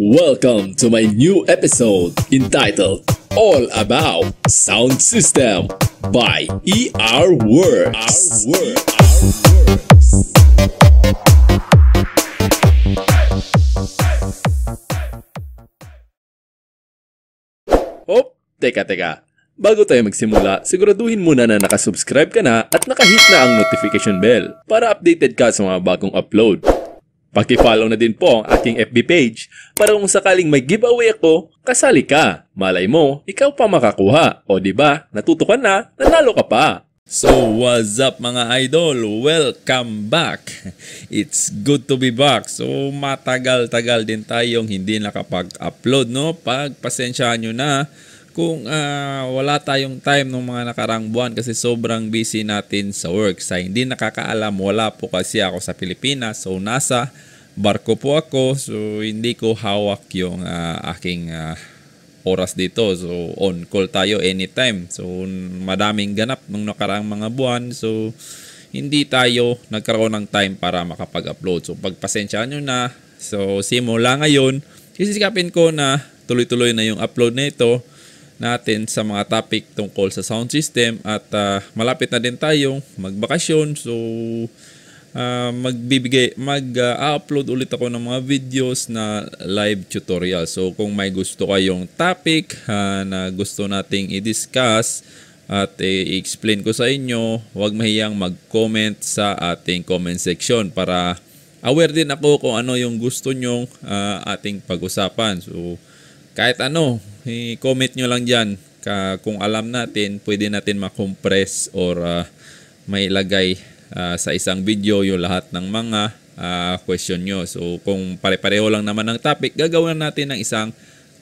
Welcome to my new episode entitled All About Sound System by ER Works. Oh, teka. Bago tayo magsimula, siguraduhin muna na nakasubscribe ka na at nakahit na ang notification bell para updated ka sa mga bagong upload. Paki-follow na din po ang aking FB page para kung sakaling may giveaway ako, kasali ka. Malay mo, ikaw pa makakuha. O diba, natuto ka na, nanalo ka pa. So what's up mga idol? Welcome back! It's good to be back. So matagal-tagal din tayong hindi nakapag-upload, no? Pagpasensyahan nyo na kung wala tayong time ng mga nakarang buwan kasi sobrang busy natin sa work. Sa hindi nakakaalam, wala po kasi ako sa Pilipinas. So nasa barko po ako. So hindi ko hawak yung aking oras dito. So on call tayo anytime. So madaming ganap nung nakarang mga buwan. So hindi tayo nagkaroon ng time para makapag-upload. So pagpasensyahan nyo na. So simula ngayon, sisikapin ko na tuloy-tuloy na yung upload na ito natin sa mga topic tungkol sa sound system at malapit na din tayong magbakasyon. So mag-upload ulit ako ng mga videos na live tutorial. So kung may gusto kayong topic na gusto nating i-discuss at i-explain ko sa inyo, huwag mahiyang mag-comment sa ating comment section para aware din ako kung ano yung gusto nyong ating pag-usapan. So kahit ano, i-comment nyo lang dyan. Kung alam natin, pwede natin makompress or mailagay sa isang video yung lahat ng mga question nyo. So kung pare-pareho lang naman ng topic, gagawin natin ng isang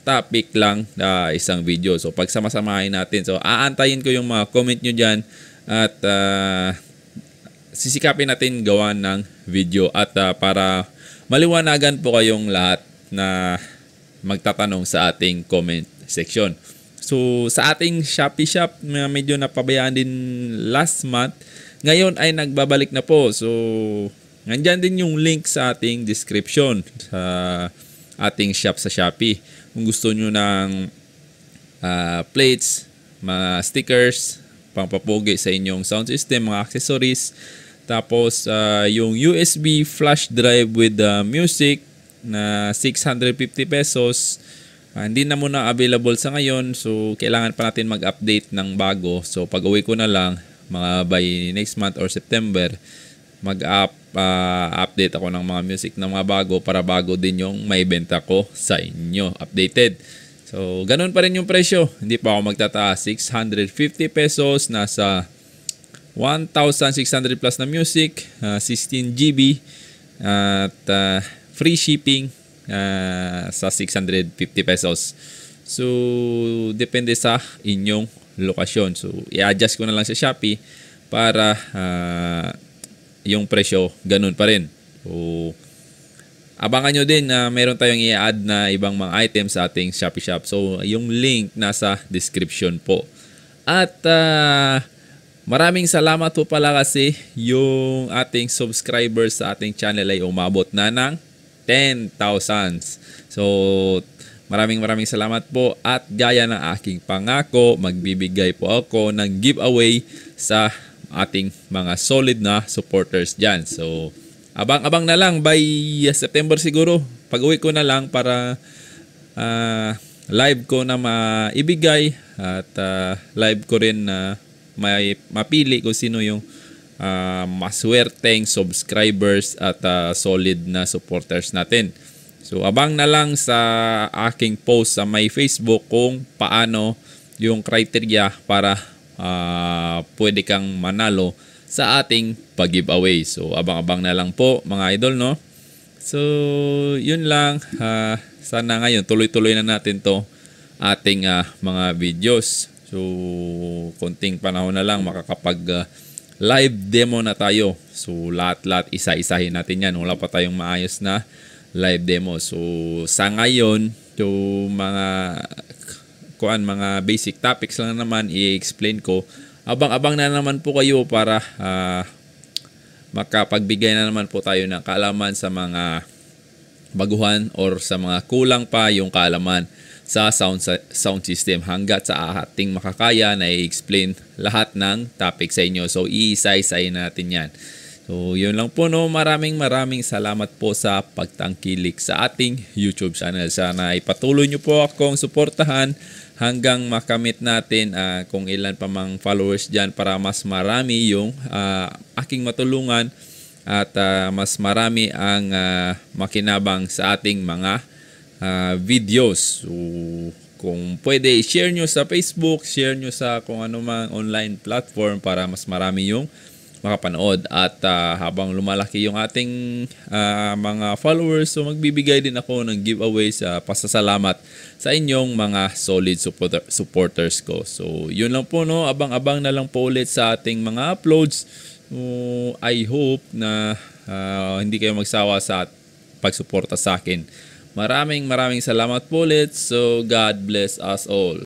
topic lang isang video. So pagsama-samahin natin. So aantayin ko yung mga comment nyo dyan at sisikapin natin gawa ng video at para maliwanagan po kayong lahat na magtatanong sa ating comment section. So sa ating Shopee shop, medyo napabayaan din last month. Ngayon ay nagbabalik na po. So nandyan din yung link sa ating description sa ating shop sa Shopee. Kung gusto nyo ng plates, mga stickers, pampapogi sa inyong sound system, mga accessories. Tapos yung USB flash drive with music na 650 pesos. Hindi na muna available sa ngayon. So kailangan pa natin mag-update ng bago. So pag uwi ko na lang, mga by next month or September, mag-update ako ng mga music na mga bago para bago din yung may benta ko sa inyo. Updated. So ganun pa rin yung presyo. Hindi pa ako magtataas. 650 pesos. Nasa 1,600 plus na music. 16 GB. At free shipping sa 650 pesos. So, depende sa inyong lokasyon. So, i-adjust ko na lang sa Shopee para yung presyo ganun pa rin. So, abangan nyo din na meron tayong i-add na ibang mga items sa ating Shopee shop. So, yung link nasa description po. At maraming salamat po pala kasi yung ating subscribers sa ating channel ay umabot na ng 10,000. So, maraming salamat po at gaya ng aking pangako, magbibigay po ako ng giveaway sa ating mga solid na supporters dyan. So, abang-abang na lang by September siguro. Pag-uwi ko na lang para live ko na maibigay at live ko rin na may mapili kung sino yung maswerteng subscribers at solid na supporters natin. So abang na lang sa aking post sa my Facebook kung paano yung criteria para pwede kang manalo sa ating pag-giveaway. So abang-abang na lang po mga idol, no? So yun lang. Sana ngayon tuloy-tuloy na natin to ating mga videos. So konting panahon na lang makakapag live demo na tayo. So lahat-lahat isa-isahin natin yan. Wala pa tayong maayos na live demo. So sa ngayon, yung mga basic topics lang naman i-explain ko. Abang-abang na naman po kayo para makapagbigay na naman po tayo ng kaalaman sa mga baguhan or sa mga kulang pa yung kaalaman sa sound system hanggat sa ating makakaya na i-explain lahat ng topic sa inyo. So iisa-isayin natin yan. So yun lang po, no. Maraming salamat po sa pagtangkilik sa ating YouTube channel. Sana ipatuloy nyo po akong suportahan hanggang makamit natin kung ilan pa mang followers dyan para mas marami yung aking matulungan at mas marami ang makinabang sa ating mga videos. So, kung pwede, share nyo sa Facebook, share nyo sa kung ano mang online platform para mas marami yung makapanood. At habang lumalaki yung ating mga followers, so magbibigay din ako ng giveaway sa pasasalamat sa inyong mga solid supporters ko. So, yun lang po, no. Abang-abang na lang po ulit sa ating mga uploads. I hope na hindi kayo magsawa sa pagsuporta sa akin. Maraming salamat po ulit. So, God bless us all.